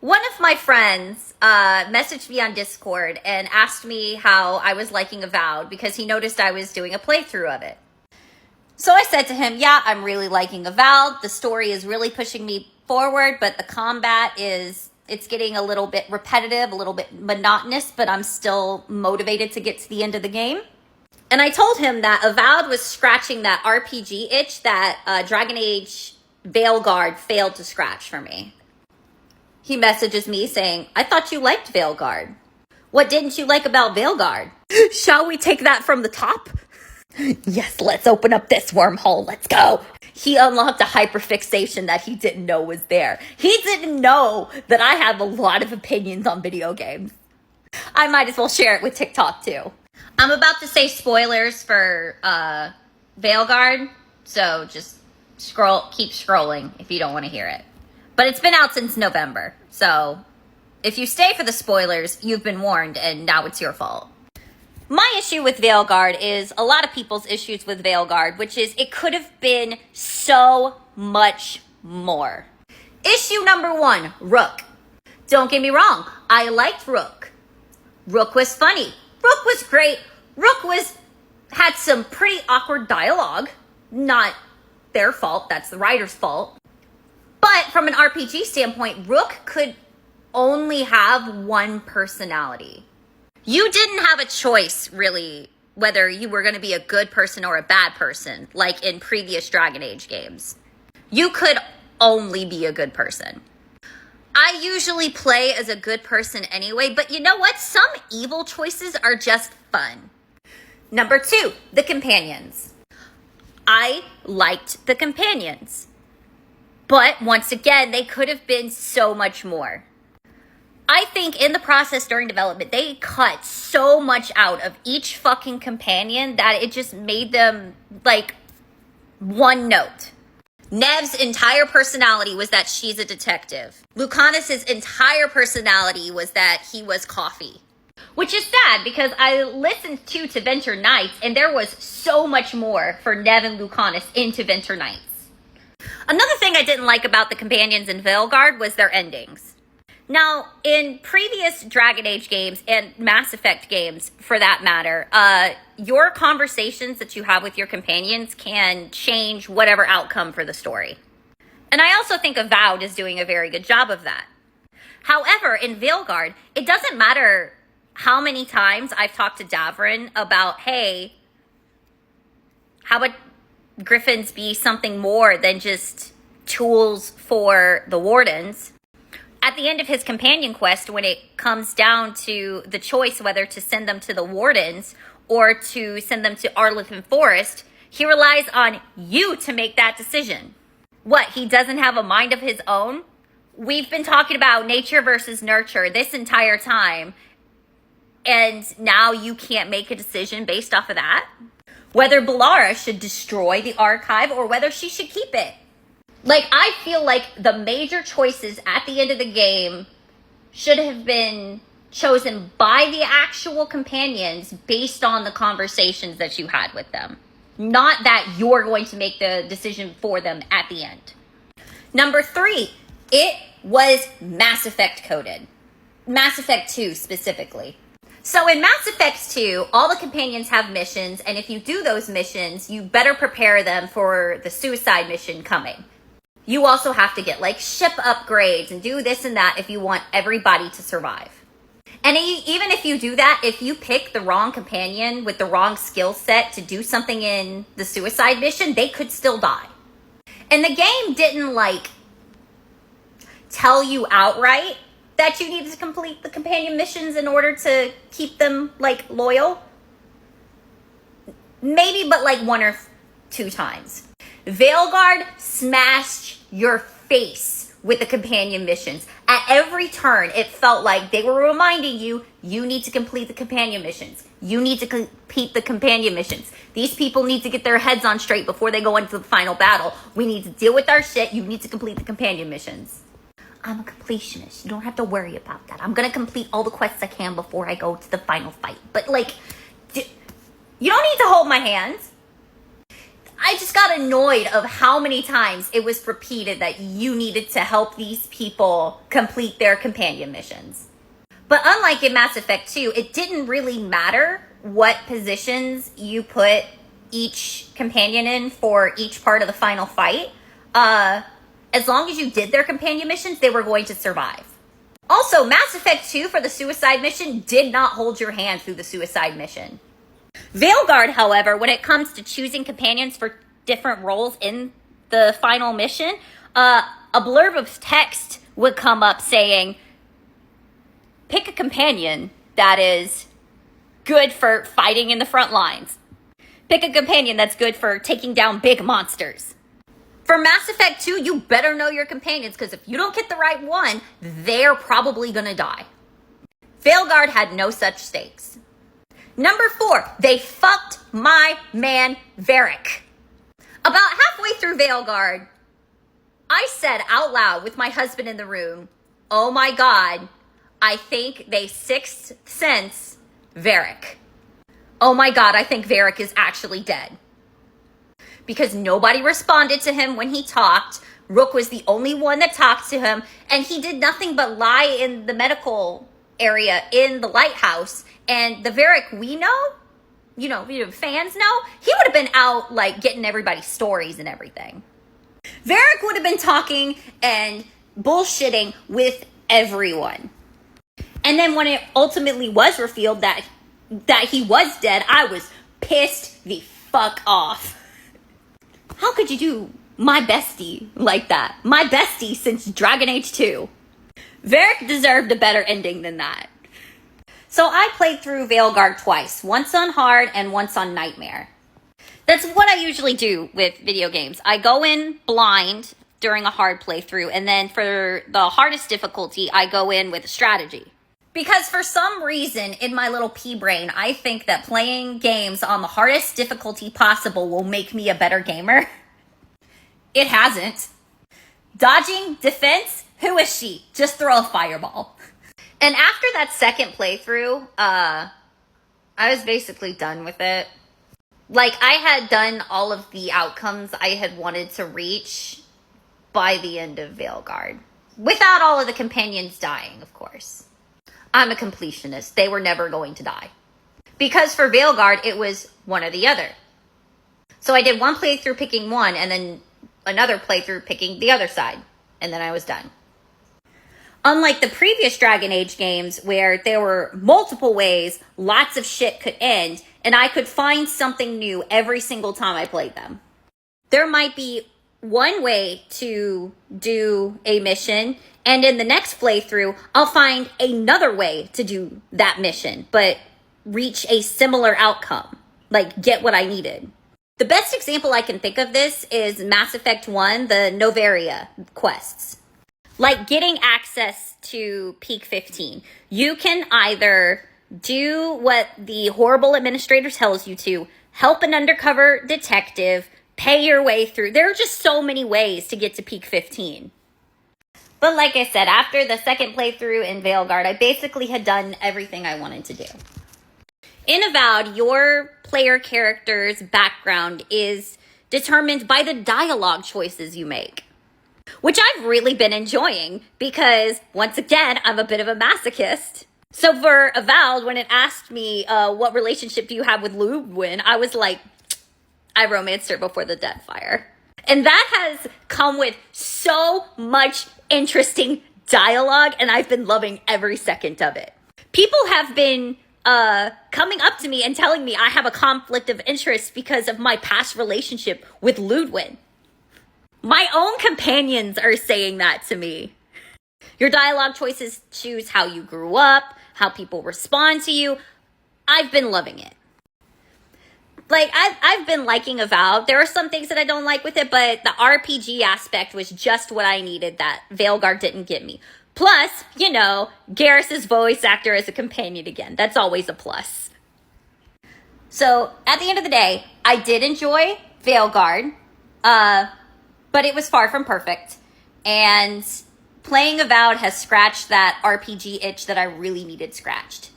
One of my friends messaged me on Discord and asked me how I was liking Avowed because he noticed I was doing a playthrough of it. So I said to him, yeah, I'm really liking Avowed. The story is really pushing me forward, but the combat it's getting a little bit repetitive, a little bit monotonous, but I'm still motivated to get to the end of the game. And I told him that Avowed was scratching that RPG itch that Dragon Age Veilguard failed to scratch for me. He messages me saying, I thought you liked Veilguard. What didn't you like about Veilguard? Shall we take that from the top? Yes, let's open up this wormhole. Let's go. He unlocked a hyperfixation that he didn't know was there. He didn't know that I have a lot of opinions on video games. I might as well share it with TikTok too. I'm about to say spoilers for Veilguard, so just keep scrolling if you don't want to hear it. But it's been out since November, so if you stay for the spoilers, you've been warned, and now it's your fault. My issue with Veilguard is a lot of people's issues with Veilguard, which is it could have been so much more. Issue number 1, Rook. Don't get me wrong, I liked Rook. Rook was funny. Rook was great. Rook had some pretty awkward dialogue. Not their fault, that's the writer's fault. But from an RPG standpoint, Rook could only have one personality. You didn't have a choice, really, whether you were going to be a good person or a bad person, like in previous Dragon Age games. You could only be a good person. I usually play as a good person anyway, but you know what? Some evil choices are just fun. Number 2, the companions. I liked the companions. But once again, they could have been so much more. I think in the process during development, they cut so much out of each fucking companion that it just made them like one note. Nev's entire personality was that she's a detective. Lucanus's entire personality was that he was coffee. Which is sad because I listened to Venture Nights and there was so much more for Nev and Lucanus in Venture Nights. Another thing I didn't like about the companions in Veilguard was their endings. Now, in previous Dragon Age games and Mass Effect games, for that matter, your conversations that you have with your companions can change whatever outcome for the story. And I also think Avowed is doing a very good job of that. However, in Veilguard, it doesn't matter how many times I've talked to Davrin about, hey, how about Griffins be something more than just tools for the Wardens? At the end of his companion quest, when it comes down to the choice whether to send them to the Wardens or to send them to Arlington Forest, he relies on you to make that decision. What, he doesn't have a mind of his own? We've been talking about nature versus nurture this entire time, and now you can't make a decision based off of that? Whether Bellara should destroy the archive or whether she should keep it. Like, I feel like the major choices at the end of the game should have been chosen by the actual companions based on the conversations that you had with them. Not that you're going to make the decision for them at the end. Number 3, it was Mass Effect coded. Mass Effect 2 specifically. So in Mass Effect 2, all the companions have missions, and if you do those missions, you better prepare them for the suicide mission coming. You also have to get like ship upgrades and do this and that if you want everybody to survive. And even if you do that, if you pick the wrong companion with the wrong skill set to do something in the suicide mission, they could still die. And the game didn't like tell you outright that you needed to complete the companion missions in order to keep them like loyal. Maybe but like 1 or 2 times. Veilguard smashed your face with the companion missions. At every turn, it felt like they were reminding you, you need to complete the companion missions. You need to complete the companion missions. These people need to get their heads on straight before they go into the final battle. We need to deal with our shit. You need to complete the companion missions. I'm a completionist. You don't have to worry about that. I'm going to complete all the quests I can before I go to the final fight. But like, you don't need to hold my hands. I just got annoyed of how many times it was repeated that you needed to help these people complete their companion missions. But unlike in Mass Effect 2, it didn't really matter what positions you put each companion in for each part of the final fight. As long as you did their companion missions, they were going to survive. Also, Mass Effect 2 for the suicide mission did not hold your hand through the suicide mission. Veilguard, however, when it comes to choosing companions for different roles in the final mission, a blurb of text would come up saying, pick a companion that is good for fighting in the front lines. Pick a companion that's good for taking down big monsters. For Mass Effect 2, you better know your companions, because if you don't get the right one, they're probably gonna die. Veilguard had no such stakes. Number 4, they fucked my man Varric. About halfway through Veilguard, I said out loud with my husband in the room, oh my God, I think they sixth sense Varric. Oh my God, I think Varric is actually dead. Because nobody responded to him when he talked. Rook was the only one that talked to him, and he did nothing but lie in the medical area in the lighthouse. And the Varric we know, fans know, he would have been out like getting everybody's stories and everything. Varric would have been talking and bullshitting with everyone. And then when it ultimately was revealed that he was dead, I was pissed the fuck off. How could you do my bestie like that? My bestie since Dragon Age 2. Varric deserved a better ending than that. So I played through Veilguard twice, once on hard and once on nightmare. That's what I usually do with video games. I go in blind during a hard playthrough, and then for the hardest difficulty, I go in with a strategy. Because for some reason in my little pea brain, I think that playing games on the hardest difficulty possible will make me a better gamer. It hasn't. Dodging, defense, who is she? Just throw a fireball. And after that second playthrough, I was basically done with it. Like, I had done all of the outcomes I had wanted to reach by the end of Veilguard. Without all of the companions dying, of course. I'm a completionist. They were never going to die. Because for Veilguard, it was one or the other. So I did one playthrough picking one, and then another playthrough picking the other side. And then I was done. Unlike the previous Dragon Age games, where there were multiple ways lots of shit could end, and I could find something new every single time I played them. There might be one way to do a mission, and in the next playthrough, I'll find another way to do that mission, but reach a similar outcome, like get what I needed. The best example I can think of this is Mass Effect 1, the Novaria quests. Like getting access to Peak 15. You can either do what the horrible administrator tells you to, help an undercover detective, pay your way through. There are just so many ways to get to Peak 15. But like I said, after the second playthrough in Veilguard, I basically had done everything I wanted to do. In Avowed, your player character's background is determined by the dialogue choices you make, which I've really been enjoying because, once again, I'm a bit of a masochist. So for Avowed, when it asked me, what relationship do you have with Ludwin, I was like, I romanced her before the Deathfire. And that has come with so much interesting dialogue, and I've been loving every second of it. People have been coming up to me and telling me I have a conflict of interest because of my past relationship with Ludwin. My own companions are saying that to me. Your dialogue choices choose how you grew up, how people respond to you. I've been loving it. Like, I've been liking Avowed. There are some things that I don't like with it, but the RPG aspect was just what I needed that Veilguard didn't give me. Plus, Garrus's voice actor as a companion again. That's always a plus. So, at the end of the day, I did enjoy Veilguard, but it was far from perfect. And playing Avowed has scratched that RPG itch that I really needed scratched.